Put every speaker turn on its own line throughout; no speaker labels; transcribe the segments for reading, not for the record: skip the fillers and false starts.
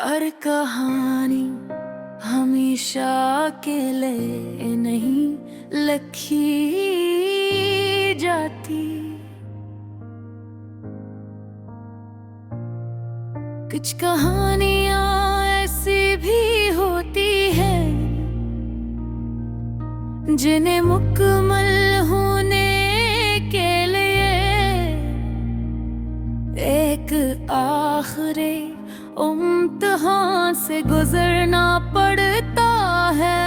हर कहानी हमेशा अकेले नहीं लिखी जाती। कुछ कहानियां ऐसी भी होती है जिन्हें मुकम्मल होने के लिए एक आखिरी इम्तिहान से गुजरना पड़ता है।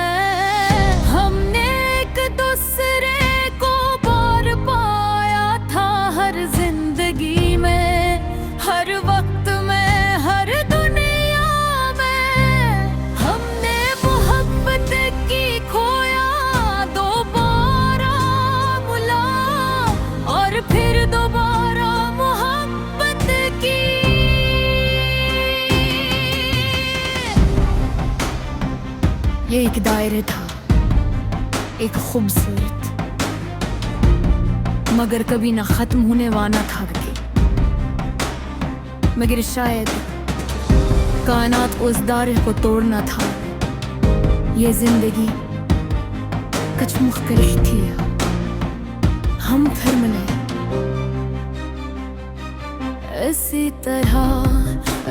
हमने एक दूसरे को बार पाया था हर जिंदगी में, हर वक्त में, हर दुनिया में। हमने मोहब्बत की खोया, दोबारा मुला और फिर दोबारा मोहब्बत की। ये एक दायरे था, एक खूबसूरत मगर कभी ना खत्म होने वाला था। मगर शायद कायनात उस दायरे को तोड़ना था। ये जिंदगी कुछ मुख्तलिफ थी, हम फिर मिले इसी तरह,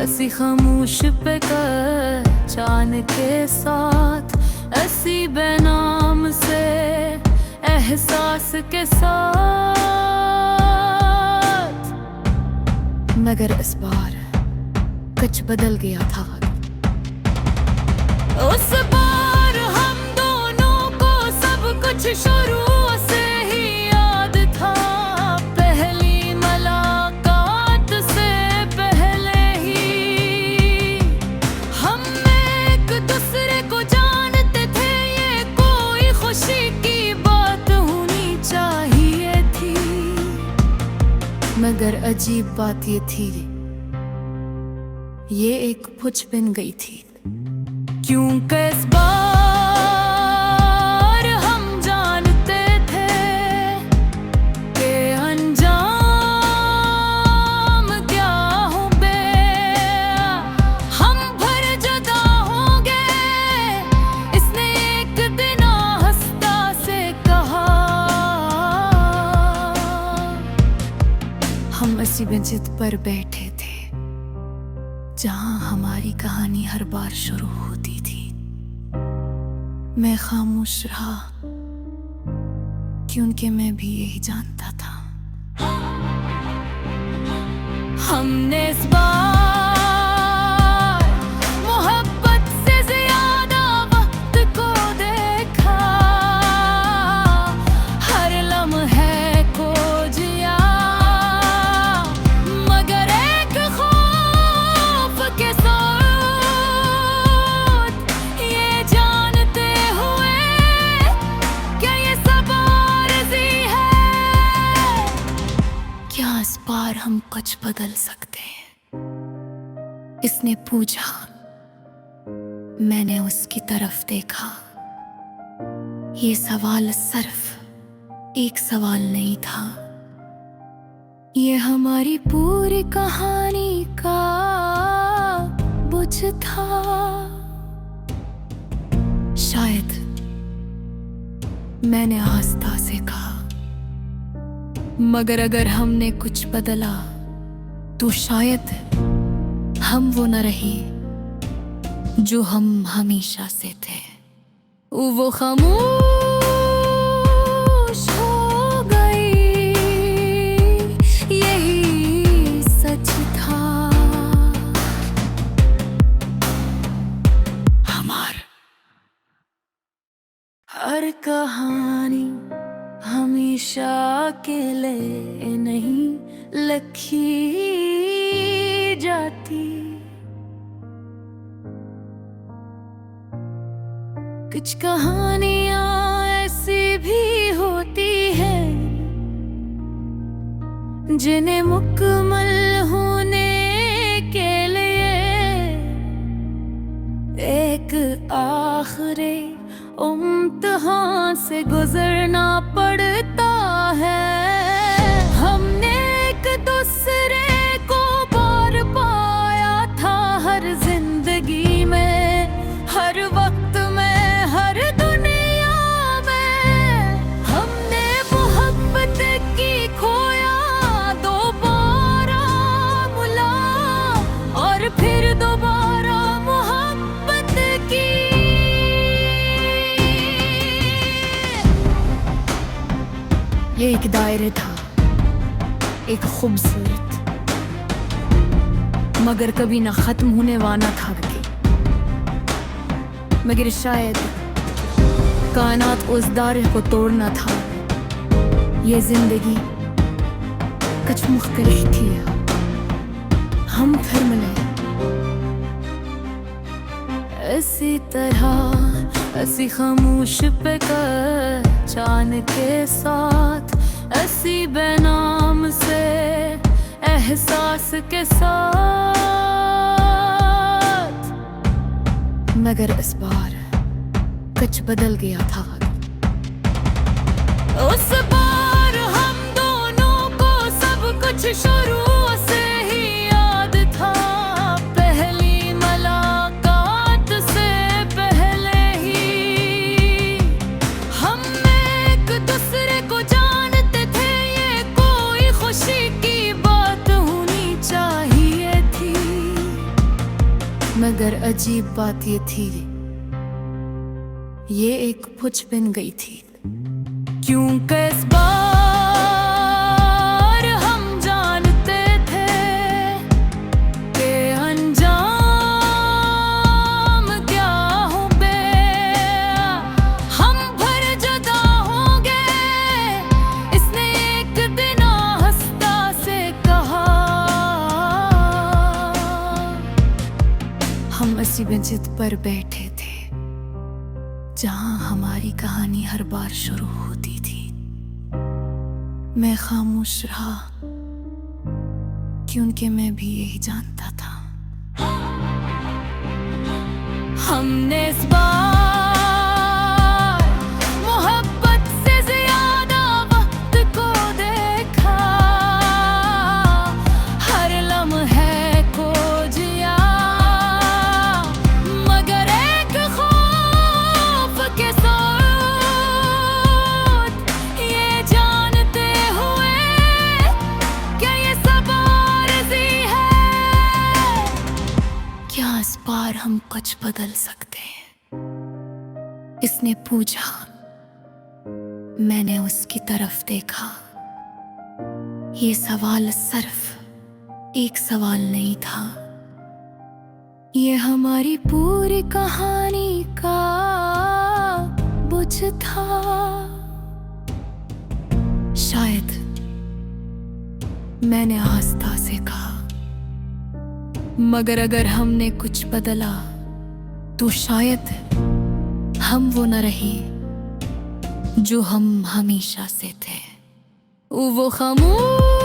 ऐसी खामोश पे चांद के साथ, ऐसी बेनाम से एहसास के साथ। मगर इस बार कुछ बदल गया था। उस बार हम दोनों को सब कुछ शुरू से ही याद था। पहली मुलाकात से पहले ही हम एक दूसरे को जानते थे। ये कोई खुशी की बात होनी चाहिए थी। मगर अजीब बात ये थी, ये एक पुछ बन गई थी। क्योंकि इस बार हम जानते थे कि अंजाम क्या हो बे। हम भर जुदा होंगे, इसने एक दिन हंसता से कहा। हम इसी बेंच पर बैठे थे जहां हमारी कहानी हर बार शुरू होती थी। मैं खामोश रहा क्योंकि मैं भी यही जानता था। हमने इस बार मोहब्बत से ज्यादा वक्त को देखा, हर लम्हे को जिया। मगर एक खौफ के साथ, ये जानते हुए कि ये सब आरज़ी है। क्या इस बार हम कुछ बदल सकते हैं? इसने पूछा। मैंने उसकी तरफ देखा। ये सवाल सिर्फ एक सवाल नहीं था, ये हमारी पूरी कहानी का बुझ था। शायद मैंने आस्था से कहा, मगर अगर हमने कुछ बदला तो शायद हम वो न रहे जो हम हमेशा से थे। वो खामोश हो गई, यही सच था। हर कहानी हमेशा अकेले नहीं लिखी जाती। कुछ कहानियां ऐसी भी होती है जिन्हें मुकम्मल होने के लिए एक आखिरी इम्तिहान से गुजरना पड़ता है। हमने एक दूसरे को बार पाया था हर जिंदगी एक दायरे था, एक खूबसूरत, मगर कभी ना खत्म होने वाला था। मगर शायद कायनात उस दायरे को तोड़ना था। ये जिंदगी कुछ मुख्तलिफ थी, हम फिर मिले इसी तरह, ऐसी खामोश पे चान के साथ, ऐसी बेनाम से एहसास के साथ। मगर इस बार कुछ बदल गया था। उस बार हम दोनों को सब कुछ शुरू से ही याद था। पहली मुलाकात से पहले ही हम एक दूसरे को जानते थे। ये कोई खुशी की बात होनी चाहिए थी। मगर अजीब बात ये थी, ये एक पुछ बन गई थी। क्योंकि इस बार हम जानते थे कि अंजाम क्या होंगे। हम फिर जुदा होंगे, इसने एक दिन हंसता से कहा। हम इसी बेंच पर बैठे थे जहां हमारी कहानी हर बार शुरू होती थी। मैं खामोश रहा क्योंकि मैं भी यही जानता था। हमने इस बार मोहब्बत से ज्यादा वक्त को देखा। हर लम्हे को जिया, मगर एक खौफ के साथ, ये जानते हुए कि ये सब आरज़ी है। क्या इस बार हम कुछ बदल सकते हैं? इसने पूछा। मैंने उसकी तरफ देखा। ये सवाल सिर्फ एक सवाल नहीं था, ये हमारी पूरी कहानी का बुझ था। शायद मैंने आस्था से कहा, मगर अगर हमने कुछ बदला तो शायद हम वो न रहे जो हम हमेशा से थे। वो खामोश